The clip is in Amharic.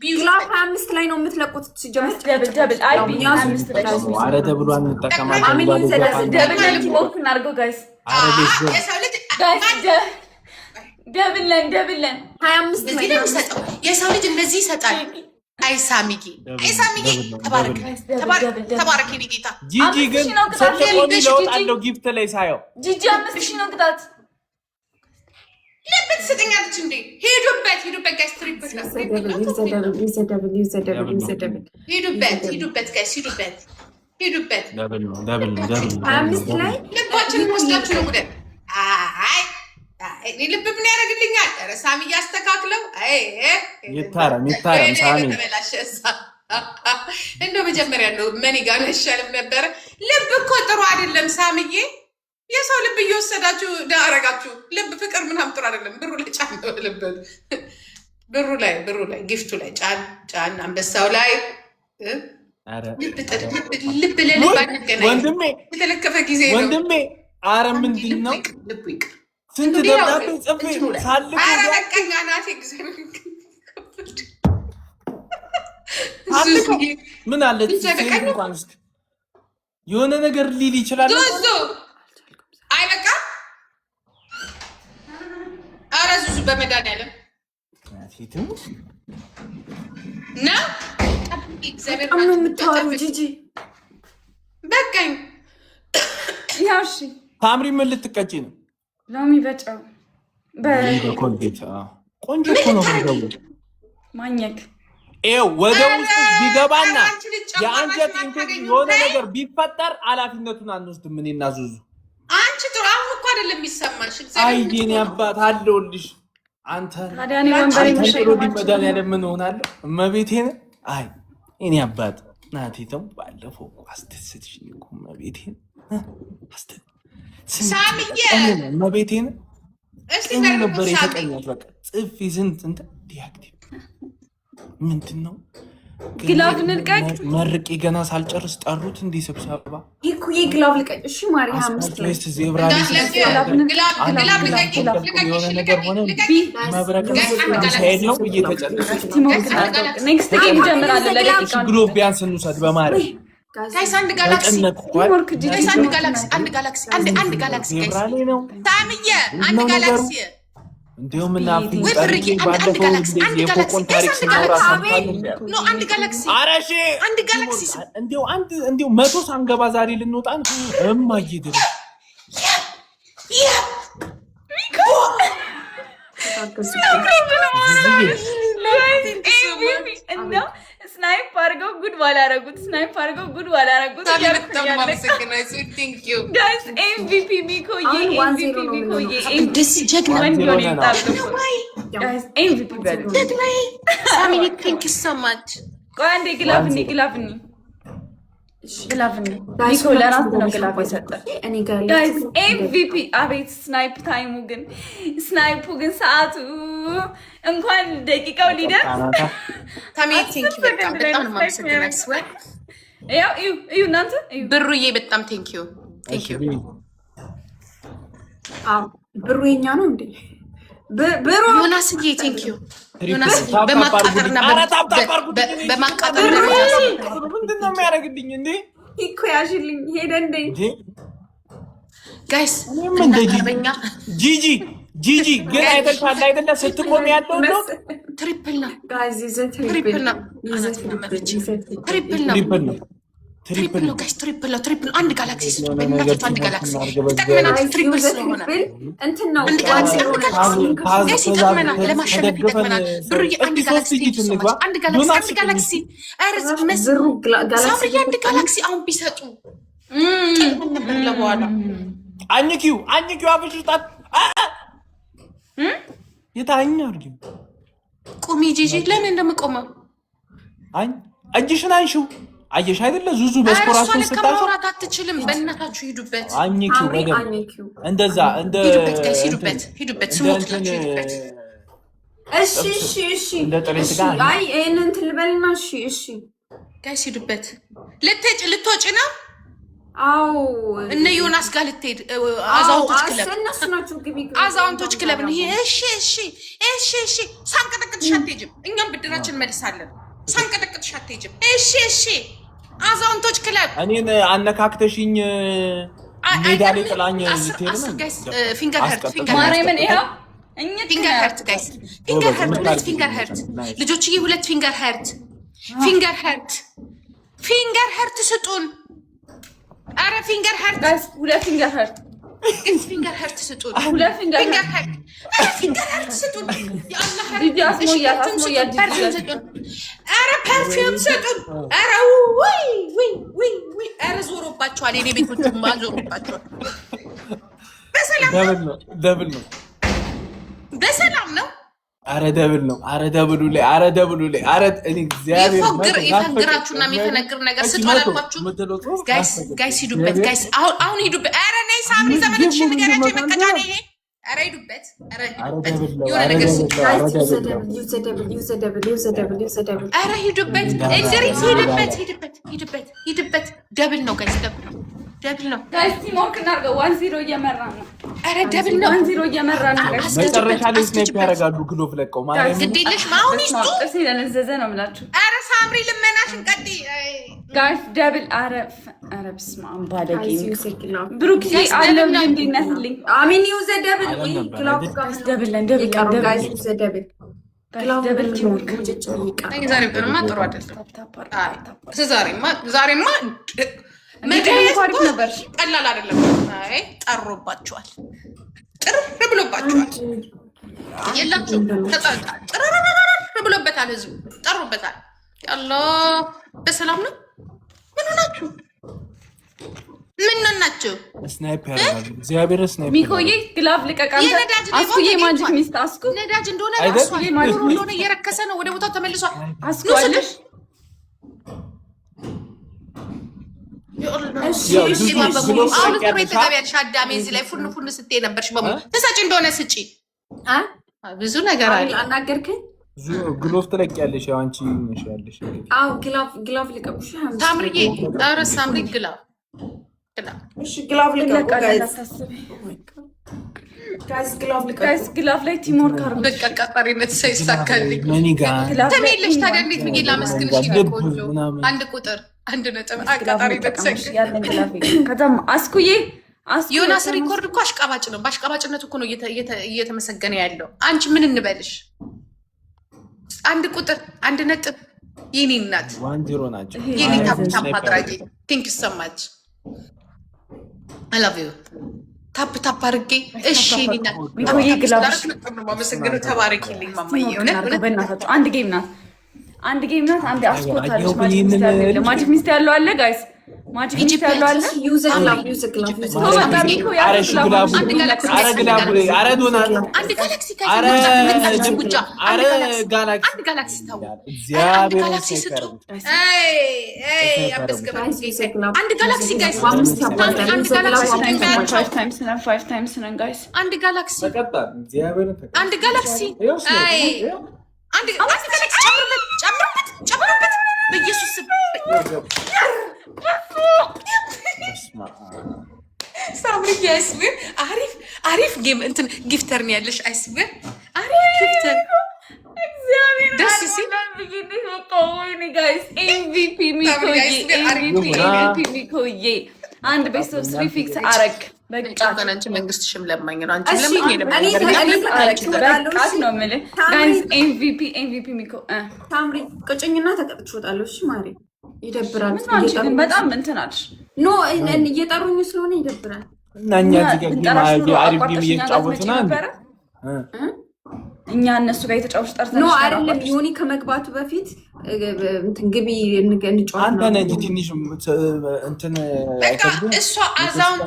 ግላፍ 25 ላይ ነው የምትለቁት። ሲጀምር ደብል አይ ቢ 25 ላይ አረ ደብሉ አንጠቀማለን። አሚን ደብል ላይ ሞት እናድርገው ጋይስ። አረ ሌስ ደብል 25 ላይ ነው የሰው ልጅ እንደዚህ ይሰጣል። አይ ሳሚጊ ተባረክ ጌታ። ጂጂ ግን ሰጥቶኝ ለውጣለው ጊፍት ላይ ሳየው ጂጂ 5000 ነው ቅጣት። ለምን ትሰጠኛለች እንዴ? ሄዱበት ጋይስ። ትሪፕል ነው ሄዱበት ጋይስ። ሄዱበት ደብል 25 ላይ ልባችንን ወስዳችሁ ነው ጉደ አይ እኔ ልብ ምን ያደርግልኛል? ኧረ ሳሚ ያስተካክለው። አይ ይታረም ሳሚ እንደው መጀመሪያ ነው መኒ ጋር ይሻልም ነበር። ልብ እኮ ጥሩ አይደለም ሳሚዬ። የሰው ልብ እየወሰዳችሁ ዳረጋችሁ። ልብ ፍቅር ምናምን ጥሩ አይደለም። ብሩ ላይ ጫን ነው ልብ ብሩ ላይ ጊፍቱ ላይ ጫን አንበሳው ላይ ልብ ለልብ አንገናኝ ወንድሜ። የተለከፈ ጊዜ ነው ወንድሜ። አረ ምንድን ነው ልቡ ይቅር ስንት ደብዳቤ ጽፌ ሳልክ አረ በቃኛ ናቴ እግዚአብሔር ምን አለ እንኳን እስኪ የሆነ ነገር ሊል ይችላል። ዙዙ አይ በቃ አረ ዙዙ በመድኃኒዓለም ነው እግዚአብሔር ነው የምታወሩ ጂጂ በቃኝ። ያው እሺ ታምሪ ምን ልትቀጪ ነው? ሎሚ በጨው በኮልጌት ቆንጆ እኮ ነው የሚገቡ ማኘክ ወደ ውስጥ ቢገባና የአንጀት ኢንፌክሽን የሆነ ነገር ቢፈጠር ኃላፊነቱን አንወስድም። ምን እና ዙዙ አንቺ ጥሩ አሁን እኮ አይደለም የሚሰማሽ። አይ የኔ አባት አለሁልሽ። አንተ ታዲያኔ ወንበሬ መዳን ያለ ምን ሆናለሁ? እመቤቴን አይ የኔ አባት ናቴ ተው ባለፈው አስተስትሽ እኮ እመቤቴን ሳሚዬ እመቤቴን እስቲ ነበር የተቀኛት በቃ ጽፊ ስንት ዲአክቲቭ ምንድን ነው ግላብ ንልቀቅ መርቄ ገና ሳልጨርስ ጠሩት እንዲህ ስብሰባ ይኩ ግላብ ልቀቅ። እሺ ማሪ 25 ላይ ዜብራ የሆነ ነገር ሆነ መብረቅ ሳይሄድ ነው እየተጨነቀ ኔክስት ጌም ጀምራለን። ለደቂቃ ግሎ ቢያንስ እንውሰድ በማለት ጋይስ አንድ ጋላክሲ ሳሚዬ አንድ ጋላክሲ እንዲሁም እና ባለፈው የፎቆን ታሪክ ስናወራ ነው። አንድ ጋላክሲ አረሺ አንድ ጋላክሲ እንዲሁ 100 ሳንገባ ዛሬ ልንወጣ ነው። እማዬ ድረስ ስናይፕ አድርገው ጉድ ባላረጉት ኤምቪፒ ሚኮዬ ግላፍኒ ሚኮ ለራስ ነው ግላፍ የሰጠ ኤምቪፒ። አቤት ስናይፕ ታይሙ ግን ሰዓቱ እንኳን ደቂቃው ሊደር እዩ እናንተ ብሩዬ በጣም ቴንኪዩ። ብሩ የኛ ነው እንዴ? ብሩ ዮናስዬ ቴንኪዩ። በማቃጠርና በማቃጠር ምንድን ነው የሚያደርግልኝ እንዴ? እኮ ያሽልኝ ሄደ እንዴ? ጋይስ ጂጂ ግን አይተሻል አይደለ? ስትቆም ያለው ነው ትሪፕል ነው። አንድ ጋላክሲ አንድ ጋላክሲ ተጠቅመናል። ትሪፕል ስለሆነ እንትን ነው። አንድ ጋላክሲ ተጠቅመናል። ለማሸነፍ ይጠቅመናል። ብሩዬ አንድ ጋላክሲ አንድ ጋላክሲ ሳምሪ አንድ ጋላክሲ አሁን ቢሰጡ ነበር ለበኋላ አንኪው አብሽጣት የታኛ አርጊ ቁሚ ጂጂ ለምን እንደምቆመው እጅሽን አንሺው። አየሽ አይደለ ዙዙ በስፖራቱን ስታሽ አትችልም። በእናታችሁ ሂዱበት። አንኪው ነገር እንደዛ እንደ ሂዱበት ስሞትላችሁ ሂዱበት። እሺ እንደ ጥሬት ጋር አይ እንትን ልበልና እሺ ጋይስ ሂዱበት። ልትወጪ ነው አዎ እነ ዮናስ ጋር ልትሄድ አዛውንቶች ክለብ እነሱ ናቸው ግቢ አዛውንቶች ክለብ ነው። እሺ ሳንቀጠቅጥሽ አትሄጂም። እኛም ብድራችን መልሳለን። ሳንቀጠቅጥሽ አትሄጂም። እሺ አዛውንቶች ክለብ እኔን አነካክተሽኝ ሜዳ ላይ ጥላኝ ልትሄድ ነው። ፊንገር ሄርት ማርያምን ይኸው ፊንገር ሄርት ጋይስ ሁለት ፊንገር ሄርት ልጆችዬ፣ ሁለት ፊንገር ሄርት ስጡን። አረ ፊንገር ሄርት ሁለት ፊንገር ሄርት ስጡን። ሁለት ፊንገር ሄርት ስጡን። የአላህ ዲዲ አስሞያት አረ ፐርፊውም ስጡን። አረ ወይ አረ ዞሮባቸዋል። የኔ ቤቶችማ ዞሮባቸዋል። በሰላም ደብል ነው በሰላም ነው። አረ ደብል ነው። አረ ደብሉ ላይ አረ እኔ እግዚአብሔር ይፈግራችሁና የሚፈነግር ነገር ስጡ አላልኳችሁ? ጋይስ ሂዱበት። ጋይስ አሁን ሂዱበት። አረ ነይ ሳምሪ ዘመዶችሽ ንገሪያቸው የመቀጫ ነው ይሄ። አረ ሂዱበት። አረ የሆነ ነገር ስጡ። አረ ሂዱበት። እንድሪስ ሂዱበት። ደብል ነው ጋይስ፣ ደብል ነው ጋይስ። ቲሞርክ እናድርገው። 1-0 እየመራ ነው። አረ ደብል ነው። 1-0 እየመራ ነው። መጨረሻ ላይ ስናይፕ ያደርጋሉ። ግሎፍ ለቀው ማለት ግዴለሽ ማሁን ይስጡ። እሺ ለነዘዘ ነው የምላችሁ። አረ ሳምሪ ልመናሽን ቀጥይ ጋይስ። ደብል አረ በስመ አብ ባለጌ ብሩክ አለም እንዲነስልኝ አሚን ዩዘ ደብል ጋይስ። ደብል ጋይስ ደብል ቲሞርክ ዛሬ ቀንማ ጥሩ አይደለም። ዛሬማ ቀላል አይደለም። አይ ጠሮባቸዋል፣ ጥር ብሎባቸዋል። የላችሁ ጥር ብሎበታል። ህዝቡ ጠሮበታል። አላህ በሰላም ነው። ምን ሆናችሁ? ምን ሆናችሁ? ስናይፐር ያደርጋሉ። እግዚአብሔር ስናይፐር ሚኮዬ ግላፍ ልቀቃንተ አስኩዬ ማጂክ ሚስት አስኩ ነዳጅ እንደሆነ እንደሆነ እየረከሰ ነው። ወደ ቦታው ተመልሷል። አስኩ አለሽ አዳሜ እዚህ ላይ ፉን ስትይ ነበርሽ። በሙሉ ትሰጪ እንደሆነ ስጪ። ብዙ ነገር አለ። አናገርከኝ። ግሎፍ ትለቂያለሽ። ያው አንቺ ነሽ ያለሽ። አዎ ግላፍ ልቀቁሽ። ሳምሪዬ ኧረ ሳምሪ ግላፍ ግላፍ ላይ ቲሞርክ አርጉ። በቃ ቀጣሪነት ሳይሳካልኝ ተሜለሽ ታዲያ እንዴት ብዬ ላመስግንሽ? ቆንጆ አንድ ቁጥር 1 ነጥብ አቃጣሪነት ከዛም አስኩዬ ዮናስ ሪኮርድ እኮ አሽቃባጭ ነው። በአሽቃባጭነቱ እኮ ነው እየተመሰገነ ያለው። አንቺ ምን እንበልሽ? 1 ቁጥር 1 ነጥብ የኔ እናት 1-0 ናቸው። የኔ ታፕ አድራጊ ቲንክ ሰማች አላቪ ታፕ አድርጌ እሺ ኒና ሚኮዬ ግላፍ ማመሰግነው። ተባረኪልኝ ማማዬ። በእናታችሁ አንድ ጌም ናት። አንድ አስቆታለች። ማጂክ ሚስት ያለው አለ ጋይስ። ማጂክ ሚስት ያለው አለ። ጨምርበት በኢየሱስ ስም። ሳምሪ አይስዌር አሪፍ ጌም እንትን ጊፍተር ነው ያለሽ። አይስዌር አሪፍ ጊፍተር ደስ ሲል ኤምቪፒ ሚኮዬ አንድ ቤስት ኦፍ 3 ፊክስ አረግ። በቃ አንቺ መንግስትሽም ለማኝ ነው። አንቺ ለማኝ ነው። የምልህ ጋይስ ኤምቪፒ ሚኮ ሳምሪ ቅጭኝና ተቀጥቾታለሁ። እሺ ማሪ ይደብራል። በጣም እንትን አልሽ። ኖ እየጠሩኝ ስለሆነ ይደብራል። እና እኛ እዚህ ጋር አሪፍ ጌም እየተጫወትን ነበር። እኛ እነሱ ጋር የተጫወቱ ጠርተን ኖ አይደለም። ዮኒ ከመግባቱ በፊት እንትን ግቢ እንጫወት። አንተ ነህ እንጂ ትንሽ እንትን በቃ እሷ አዛውንቶ